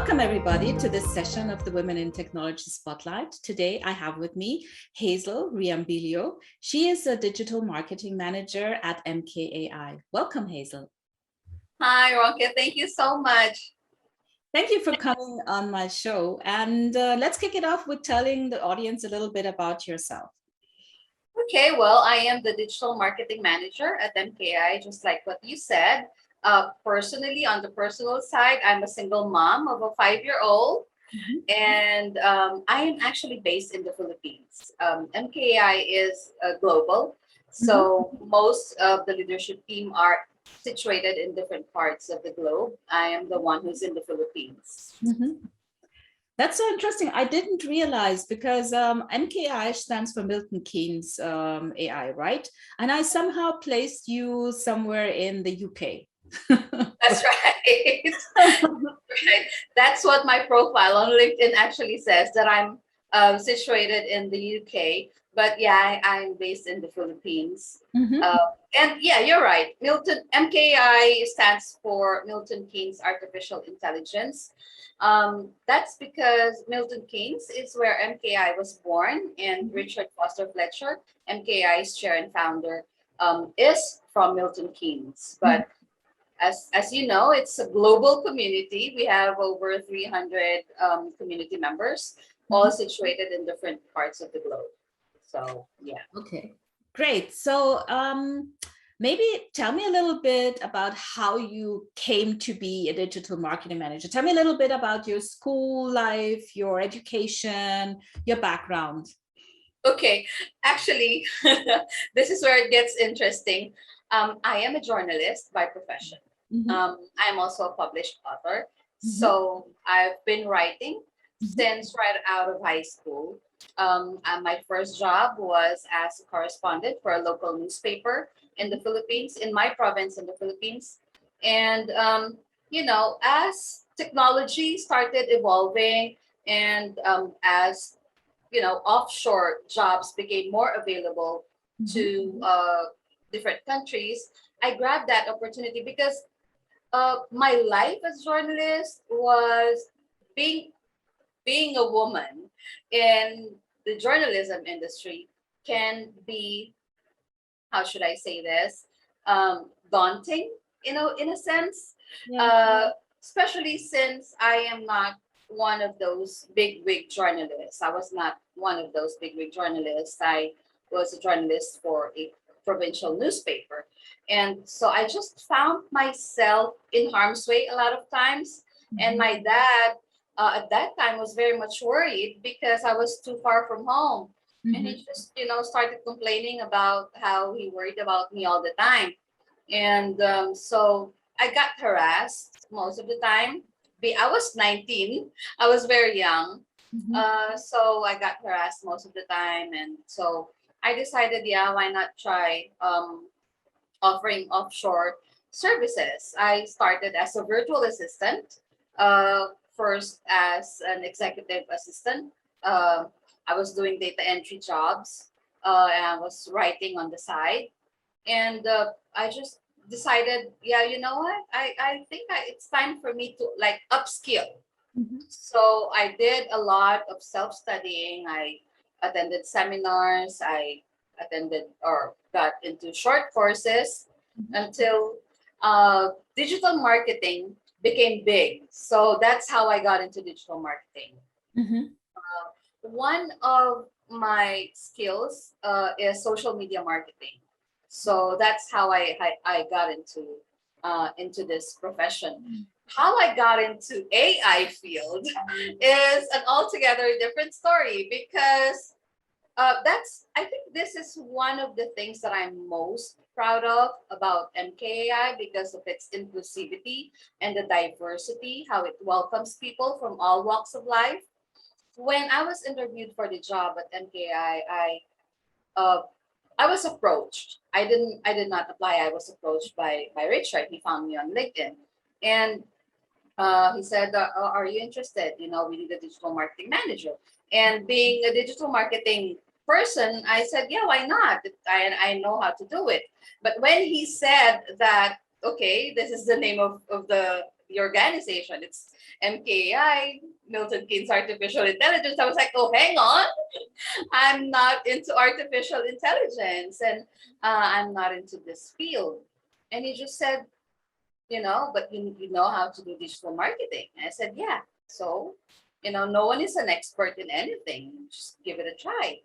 Welcome everybody to this session of the Women in Technology Spotlight. Today I have with me Hazel Reambillo. She is a digital marketing manager at MKAI. Welcome, Hazel. Hi, Ronke. Thank you so much. Thank you for coming on my show. And let's kick it off with telling the audience a little bit about yourself. Okay, well, I am the digital marketing manager at MKAI, just like what you said. Personally, on the personal side, I'm a single mom of a 5-year-old, and I am actually based in the Philippines. MKAI is global, so most of the leadership team are situated in different parts of the globe. I am the one who's in the Philippines. That's so interesting. I didn't realize because MKAI stands for Milton Keynes AI, right? And I somehow placed you somewhere in the UK. That's right. Right. That's what my profile on LinkedIn actually says, that I'm situated in the UK. But yeah, I'm based in the Philippines. And yeah, you're right. MKI stands for Milton Keynes Artificial Intelligence. That's because Milton Keynes is where MKI was born, and Richard Foster Fletcher, MKI's chair and founder, is from Milton Keynes. But as you know, it's a global community. We have over 300 community members, all situated in different parts of the globe. So, yeah. Okay, great. So maybe tell me a little bit about how you came to be a digital marketing manager. Tell me a little bit about your school life, your education, your background. Okay, actually, this is where it gets interesting. I am a journalist by profession. I'm also a published author. So I've been writing since right out of high school. And my first job was as a correspondent for a local newspaper in the Philippines, in my province in the Philippines. And, as technology started evolving and as, offshore jobs became more available to different countries, I grabbed that opportunity because my life as a journalist was being a woman in the journalism industry can be, how should I say this, daunting, in a sense, especially since I am not one of those big wig journalists. I was not one of those big wig journalists. I was a journalist for a provincial newspaper. And so I just found myself in harm's way a lot of times. And my dad at that time was very much worried because I was too far from home. And he just, started complaining about how he worried about me all the time. And so I got harassed most of the time. I was 19. I was very young. So I got harassed most of the time. And so I decided, yeah, why not try offering offshore services. I started as a virtual assistant, first as an executive assistant. I was doing data entry jobs, and I was writing on the side. And I just decided, yeah, you know what? I think it's time for me to like upskill. So I did a lot of self-studying. I attended seminars. I attended or got into short courses until digital marketing became big. So that's how I got into digital marketing. One of my skills is social media marketing. So that's how I got into this profession. How I got into AI field is an altogether different story because I think this is one of the things that I'm most proud of about MKAI because of its inclusivity and the diversity, how it welcomes people from all walks of life. When I was interviewed for the job at MKAI, I was approached. I did not apply. I was approached by Richard. He found me on LinkedIn, and he said, "Are you interested? We need a digital marketing manager." And being a digital marketing person, I said, "Yeah, why not? I know how to do it." But when he said that, okay, this is the name of the organization. It's MKAI, Milton Keynes Artificial Intelligence. I was like, oh, hang on. I'm not into artificial intelligence, and I'm not into this field. And he just said, but you know how to do digital marketing. And I said, yeah. So, no one is an expert in anything. Just give it a try.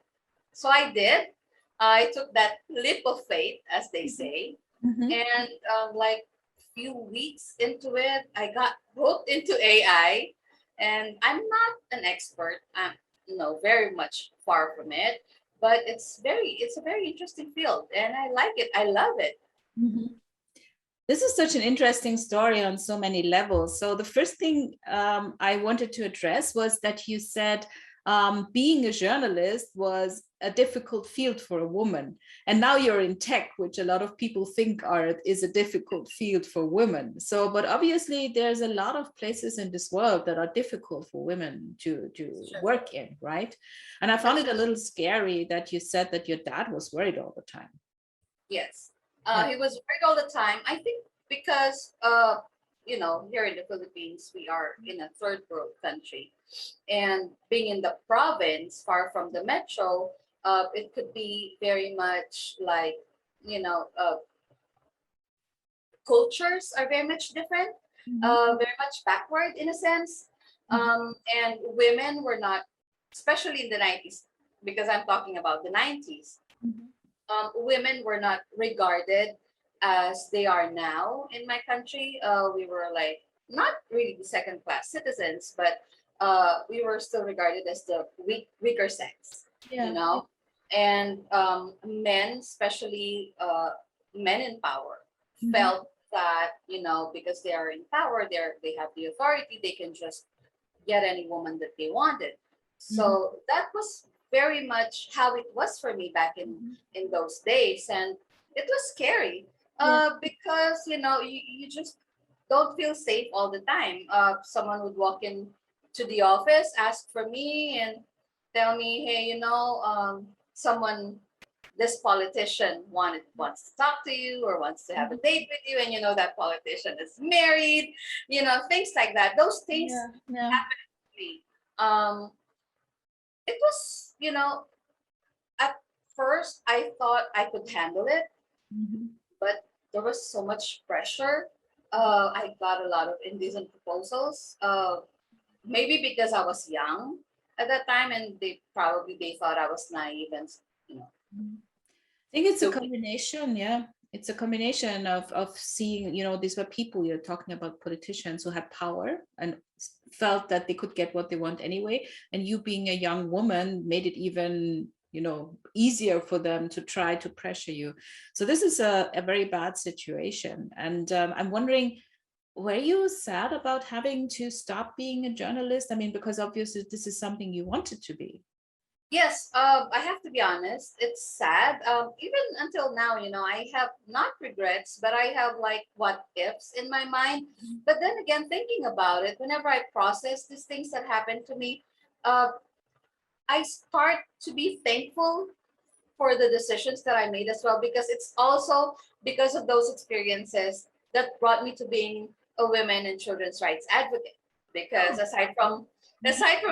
So I did. I took that leap of faith, as they say. Mm-hmm. And like few weeks into it, I got hooked into AI. And I'm not an expert. I'm very much far from it. But it's a very interesting field, and I like it. I love it. Mm-hmm. This is such an interesting story on so many levels. So the first thing I wanted to address was that you said being a journalist was a difficult field for a woman. And now you're in tech, which a lot of people think is a difficult field for women. So, but obviously there's a lot of places in this world that are difficult for women to Sure. work in, right? And I found it a little scary that you said that your dad was worried all the time. Yes. He was worried all the time. I think because, here in the Philippines, we are in a third world country. And being in the province, far from the metro, it could be very much like, cultures are very much different, very much backward in a sense. And women were not, especially in the 90s, because I'm talking about the 90s. Women were not regarded as they are now in my country. We were like not really the second class citizens, but we were still regarded as the weaker sex, and men, especially men in power, felt that because they are in power, they have the authority, they can just get any woman that they wanted. So that was very much how it was for me back in those days, and it was scary because you just don't feel safe all the time. Someone would walk in to the office, ask for me, and tell me, hey, someone, this politician wants to talk to you or wants to have a date with you, and that politician is married, things like that. Those things happen to me. It was, at first I thought I could handle it, but there was so much pressure. I got a lot of indecent proposals, maybe because I was young at that time, and they thought I was naive and, I think it's a combination, It's a combination of seeing, these were people, you're talking about politicians who had power and felt that they could get what they want anyway. And you being a young woman made it even, easier for them to try to pressure you. So this is a very bad situation. And I'm wondering, were you sad about having to stop being a journalist? I mean, because obviously this is something you wanted to be. Yes, I have to be honest. It's sad. Even until now, I have not regrets, but I have like what ifs in my mind. But then again, thinking about it, whenever I process these things that happened to me, I start to be thankful for the decisions that I made as well, because it's also because of those experiences that brought me to being a women and children's rights advocate. Because aside from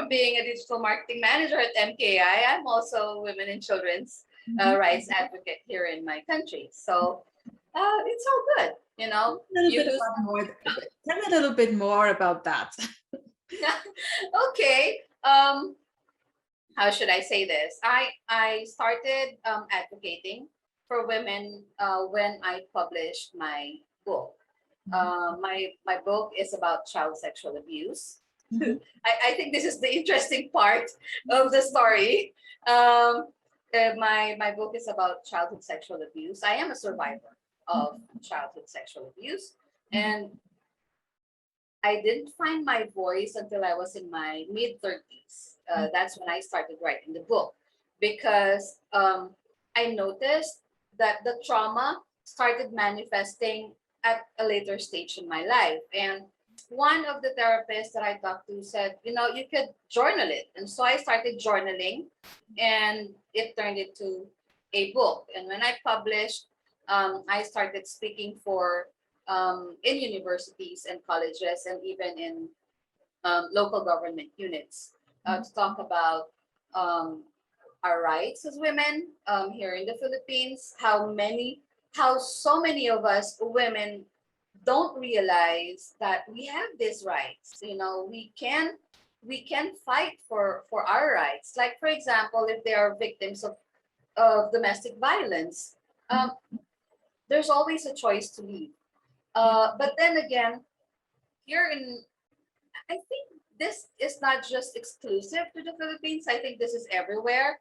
being a digital marketing manager at MKAI, I'm also a women and children's rights advocate here in my country. So it's all good, Tell me a little bit more about that. Okay. How should I say this? I started advocating for women when I published my book. My book is about child sexual abuse. I think this is the interesting part of the story. My book is about childhood sexual abuse. I am a survivor of childhood sexual abuse, and I didn't find my voice until I was in my mid-30s. That's when I started writing the book, because I noticed that the trauma started manifesting at a later stage in my life. And one of the therapists that I talked to said, you could journal it. And so I started journaling, and it turned into a book. And when I published, I started speaking for in universities and colleges, and even in local government units, to talk about our rights as women here in the Philippines. How so many of us women don't realize that we have these rights. You know, we can fight for our rights. Like for example, if they are victims of domestic violence, um, there's always a choice to leave. But then again, here in I think this is not just exclusive to the Philippines. I think this is everywhere.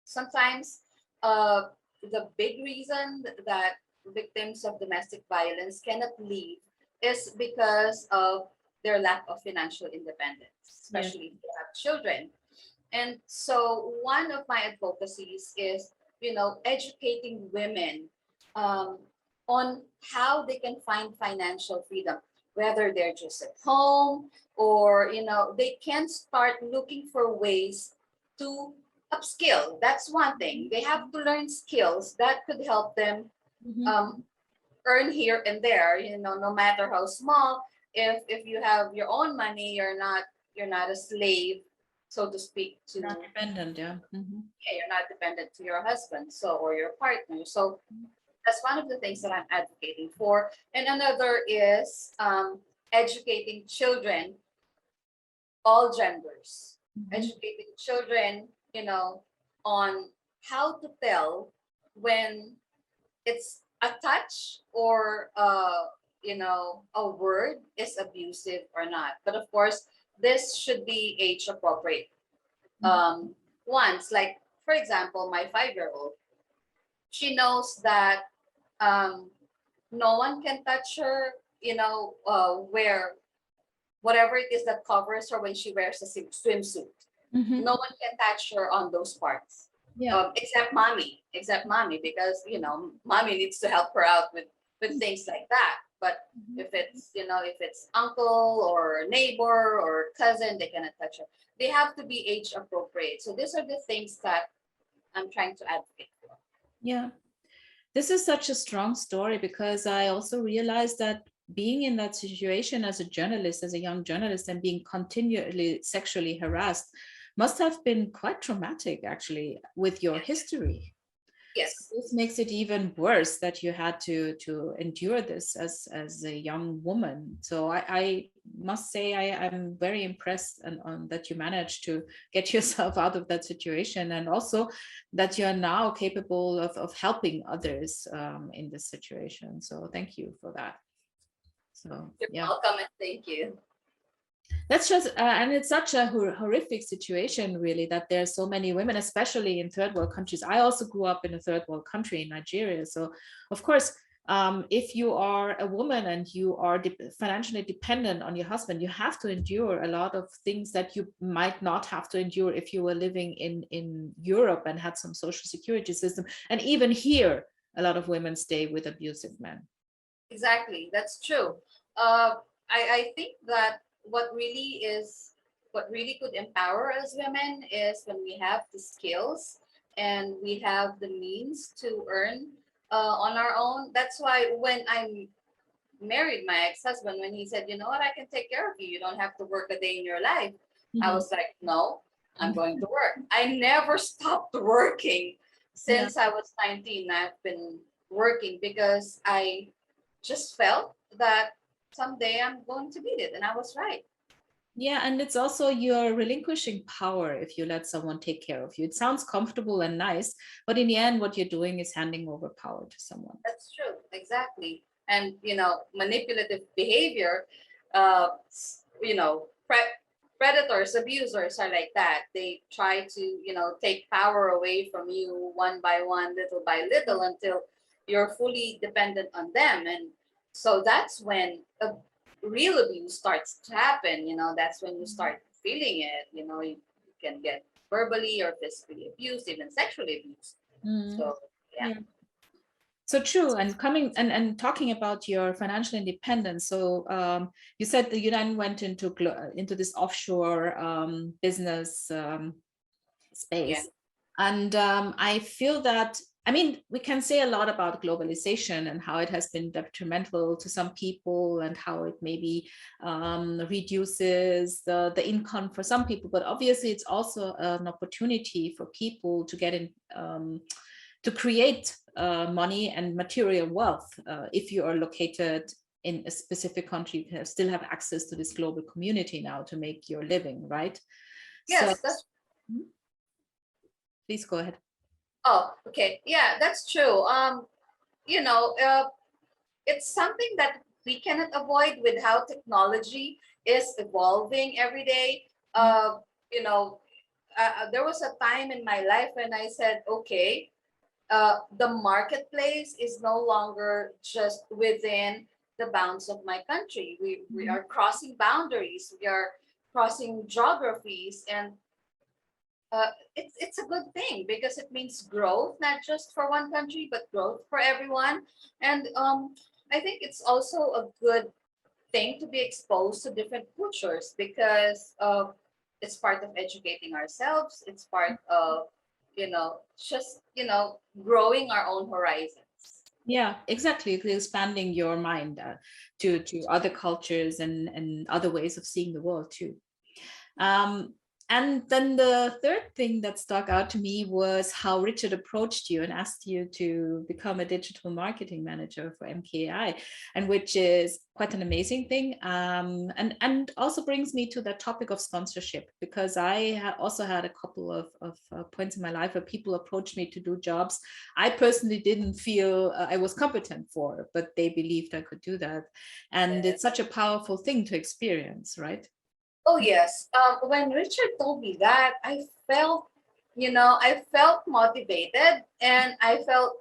Sometimes the big reason that victims of domestic violence cannot leave is because of their lack of financial independence, Yes. especially if they have children. And so one of my advocacies is, educating women um, on how they can find financial freedom, whether they're just at home or, they can start looking for ways to upskill. That's one thing. They have to learn skills that could help them Mhm. um, earn here and there, no matter how small. If you have your own money, you're not a slave, so to speak, to Not dependent, yeah. yeah, you're not dependent to your husband, so, or your partner. So that's one of the things that I'm advocating for. And another is educating children, all genders, educating children, on how to tell when it's a touch or a word is abusive or not. But of course, this should be age appropriate. Once, like for example, my 5-year-old, she knows that um, no one can touch her, where whatever it is that covers her when she wears a swimsuit. No one can touch her on those parts, Yeah. except mommy, because mommy needs to help her out with things like that. But if it's uncle or neighbor or cousin, they cannot touch her. They have to be age appropriate. So these are the things that I'm trying to advocate for. Yeah. This is such a strong story because I also realized that being in that situation as a journalist, as a young journalist, and being continually sexually harassed must have been quite traumatic, actually, with your history. So Yes. this makes it even worse that you had to endure this as a young woman. So I must say I'm very impressed on that you managed to get yourself out of that situation, and also that you're now capable of helping others in this situation. So thank you for that. So You're yeah. welcome, and thank you. That's just, and it's such a horrific situation, really, that there's so many women, especially in third world countries. I also grew up in a third world country in Nigeria. So, of course, if you are a woman and you are financially dependent on your husband, you have to endure a lot of things that you might not have to endure if you were living in Europe and had some social security system. And even here, a lot of women stay with abusive men. Exactly, that's true. Uh, I think that what really could empower us women is when we have the skills and we have the means to earn on our own. That's why when I married my ex-husband, when he said, "You know what, I can take care of you. You don't have to work a day in your life," I was like, "No, I'm going to work." I never stopped working Yeah. since I was 19. I've been working because I just felt that someday I'm going to need it. And I was right. Yeah, and it's also you're relinquishing power if you let someone take care of you. It sounds comfortable and nice, but in the end, what you're doing is handing over power to someone. That's true. Exactly. And, manipulative behavior, predators, abusers are like that. They try to, take power away from you one by one, little by little, until you're fully dependent on them. And so that's when real abuse starts to happen. That's when you start feeling it. You can get verbally or physically abused, even sexually abused. Mm. So, yeah. Yeah. So true. And coming and talking about your financial independence. So you said that you then went into this offshore business Yeah. space. And I feel that I mean, we can say a lot about globalization and how it has been detrimental to some people and how it maybe reduces the income for some people. But obviously, it's also an opportunity for people to get in, to create money and material wealth. If you are located in a specific country, you still have access to this global community now to make your living, right? So, Yes, that's. please go ahead. Oh, okay. Yeah, that's true. You know, it's something that we cannot avoid with how technology is evolving every day. You know, there was a time in my life when I said, okay, the marketplace is no longer just within the bounds of my country. We are crossing boundaries. We are crossing geographies, and it's a good thing because it means growth, not just for one country, but growth for everyone. And I think it's also a good thing to be exposed to different cultures because it's part of educating ourselves. It's part of, just, growing our own horizons. Yeah, exactly. Expanding your mind to other cultures and other ways of seeing the world too. Um, and then the third thing that stuck out to me was how Richard approached you and asked you to become a digital marketing manager for MKAI, and which is quite an amazing thing. And also brings me to the topic of sponsorship, because I also had a couple of points in my life where people approached me to do jobs I personally didn't feel I was competent for, but they believed I could do that. And it's such a powerful thing to experience, right? Oh yes. When Richard told me that, I felt motivated, and I felt,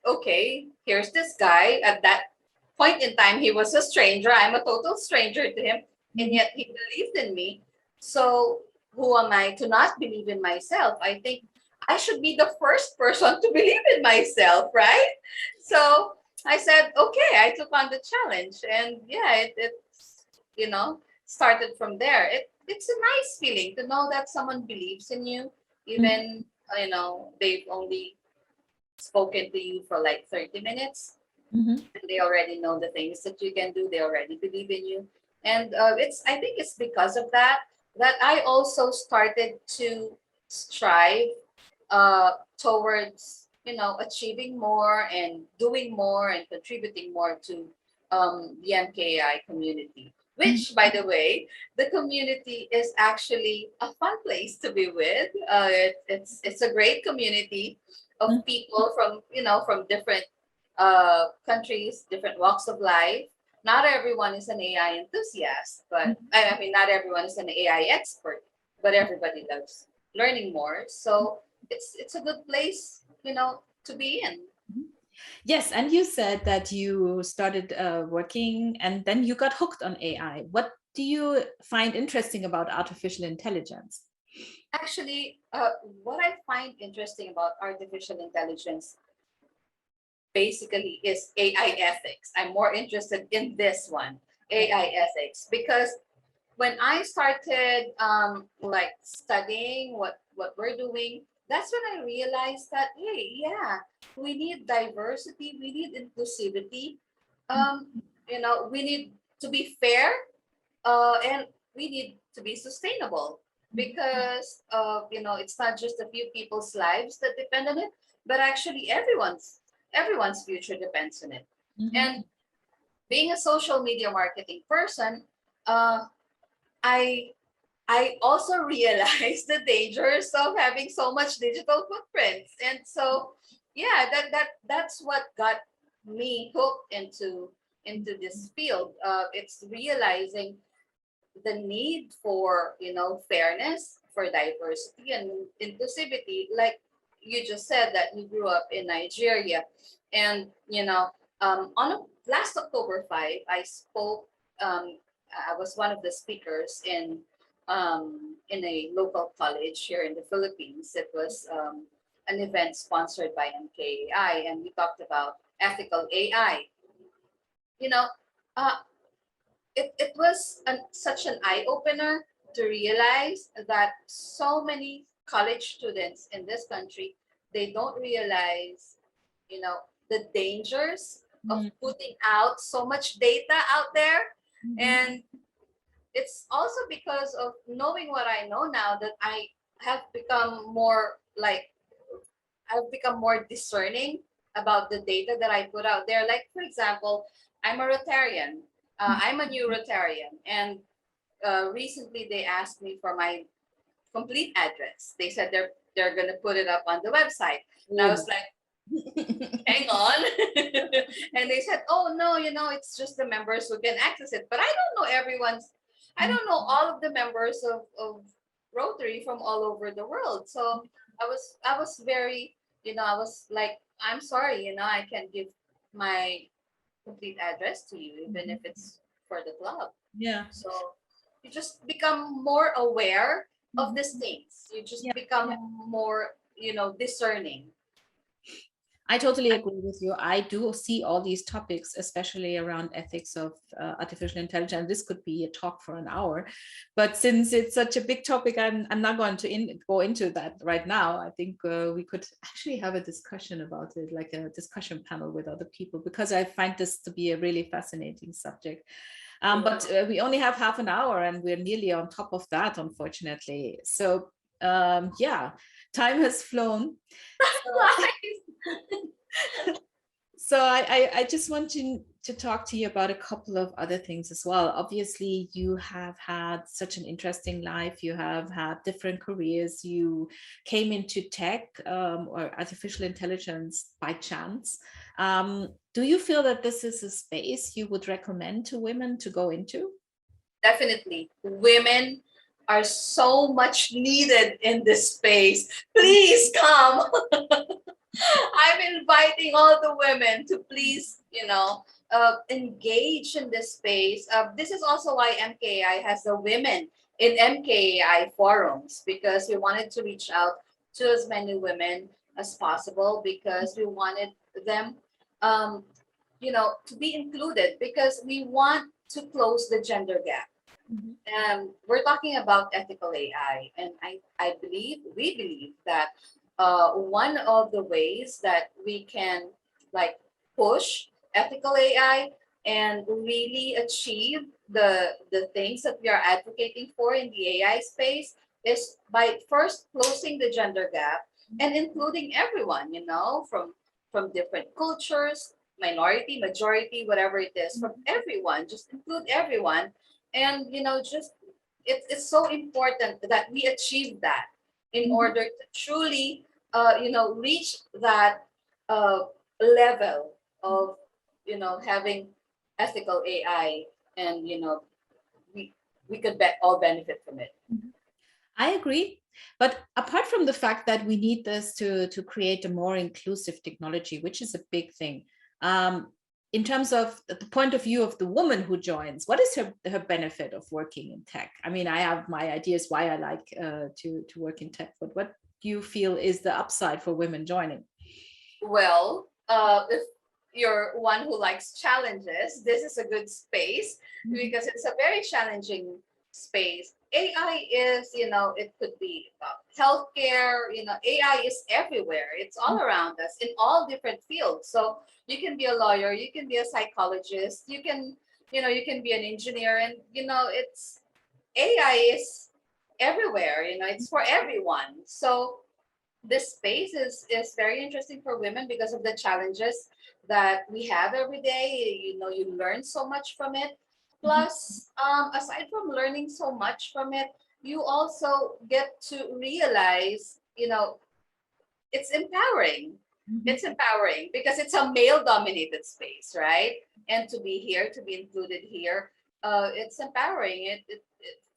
okay, here's this guy. At that point in time, he was a stranger. I'm a total stranger to him, and yet he believed in me. So who am I to not believe in myself? I think I should be the first person to believe in myself, right? So I said, okay, I took on the challenge, and yeah, it's started from there. It's a nice feeling to know that someone believes in you, even they've only spoken to you for like 30 minutes, Mm-hmm. and they already know the things that you can do. They already believe in you, and I think it's because of that that I also started to strive towards achieving more and doing more and contributing more to the MKAI community. Which, by the way, the community is actually a fun place to be with. It's a great community of people from different countries, different walks of life. Not everyone is an AI enthusiast, but I mean, not everyone is an AI expert, but everybody loves learning more. So it's a good place, to be in. Yes, and you said that you started working and then you got hooked on AI. What do you find interesting about artificial intelligence? Actually, what I find interesting about artificial intelligence basically is AI ethics. I'm more interested in this one, AI ethics, because when I started like studying what we're doing, that's when I realized that, hey, yeah, we need diversity, we need inclusivity, we need to be fair, and we need to be sustainable because it's not just a few people's lives that depend on it, but actually everyone's future depends on it. And being a social media marketing person, uh, I I also realized the dangers of having so much digital footprints. And so yeah, that's what got me hooked into this field. It's realizing the need for fairness, for diversity and inclusivity. Like you just said that you grew up in Nigeria, and last October 5, I spoke. I was one of the speakers in a local college here in the Philippines. It was an event sponsored by MKAI, and we talked about ethical AI. You know, uh, it was such an eye opener to realize that so many college students in this country, they don't realize you know, the dangers of putting out so much data out there. And it's also because of knowing what I know now that I have become more like, I've become more discerning about the data that I put out there. Like, for example, I'm a Rotarian. I'm a new Rotarian. And recently they asked me for my complete address. They said they're going to put it up on the website. And I was like, hang on. And they said, oh, no, it's just the members who can access it. But I don't know I don't know all of the members of Rotary from all over the world. So I was very, I was like, I'm sorry, I can't give my complete address to you, even if it's for the club. Yeah. So you just become more aware of these things. You just become more, discerning. I totally agree with you. I do see all these topics, especially around ethics of artificial intelligence. This could be a talk for an hour, but since it's such a big topic, I'm not going to go into that right now. I think we could actually have a discussion about it, like a discussion panel with other people, because I find this to be a really fascinating subject. But we only have half an hour and we're nearly on top of that, unfortunately. So yeah, time has flown. So I just want to talk to you about a couple of other things as well. Obviously, you have had such an interesting life. You have had different careers. You came into tech or artificial intelligence by chance. Do you feel that this is a space you would recommend to women to go into? Definitely. Women are so much needed in this space. Please come. I'm inviting all the women to please, engage in this space. This is also why MKAI has the women in MKAI forums, because we wanted to reach out to as many women as possible, because we wanted them, to be included, because we want to close the gender gap. We're talking about ethical AI, and we believe that one of the ways that we can like push ethical AI and really achieve the things that we are advocating for in the AI space is by first closing the gender gap and including everyone, from different cultures, minority, majority, whatever it is, from everyone, just include everyone. And just it's so important that we achieve that in order to truly reach that level of having ethical AI, and we could all benefit from it. I agree. But apart from the fact that we need this to create a more inclusive technology, which is a big thing, in terms of the point of view of the woman who joins, what is her benefit of working in tech? I mean, I have my ideas why I like to work in tech, but what do you feel is the upside for women joining? Well, if you're one who likes challenges, this is a good space because it's a very challenging space. AI is, it could be healthcare, AI is everywhere. It's all around us in all different fields. So you can be a lawyer, you can be a psychologist, you can be an engineer, and, it's AI is everywhere, it's for everyone. So this space is very interesting for women because of the challenges that we have every day. You learn so much from it. Plus, aside from learning so much from it, you also get to realize, it's empowering. It's empowering because it's a male-dominated space, right? And to be here, to be included here, it's empowering.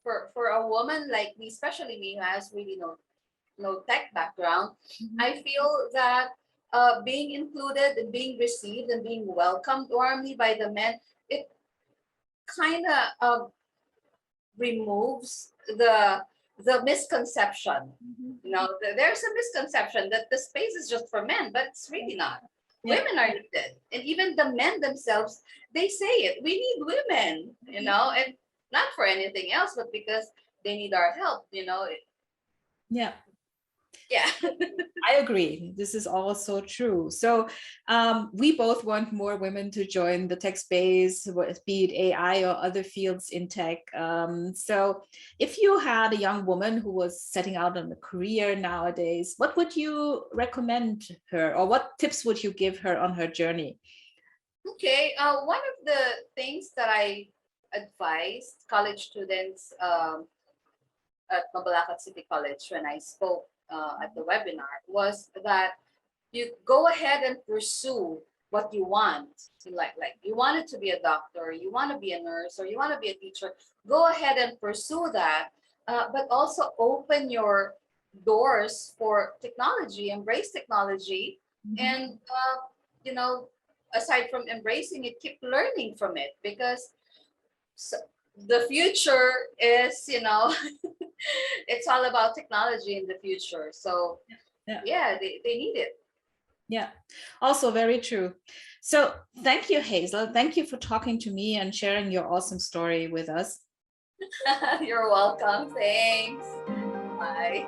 For a woman like me, especially me, who has really no tech background, I feel that being included and being received and being welcomed warmly by the men, it kind of removes the misconception. There's a misconception that the space is just for men, but it's really not. Women are needed, and even the men themselves, they say it. We need women, and not for anything else, but because they need our help. Yeah. Yeah. I agree. This is also true. So we both want more women to join the tech space, be it AI or other fields in tech. So if you had a young woman who was setting out on a career nowadays, what would you recommend her, or what tips would you give her on her journey? Okay. One of the things that I advised college students at Mabalacat City College when I spoke at the webinar was that you go ahead and pursue what you want. Like you wanted to be a doctor, you want to be a nurse, or you want to be a teacher. Go ahead and pursue that, but also open your doors for technology, embrace technology, and you know, aside from embracing it, keep learning from it, because so the future is, it's all about technology in the future. So Yeah. yeah, they need it. Yeah, also very true. So thank you, Hazel. Thank you for talking to me and sharing your awesome story with us. You're welcome. Thanks. Bye.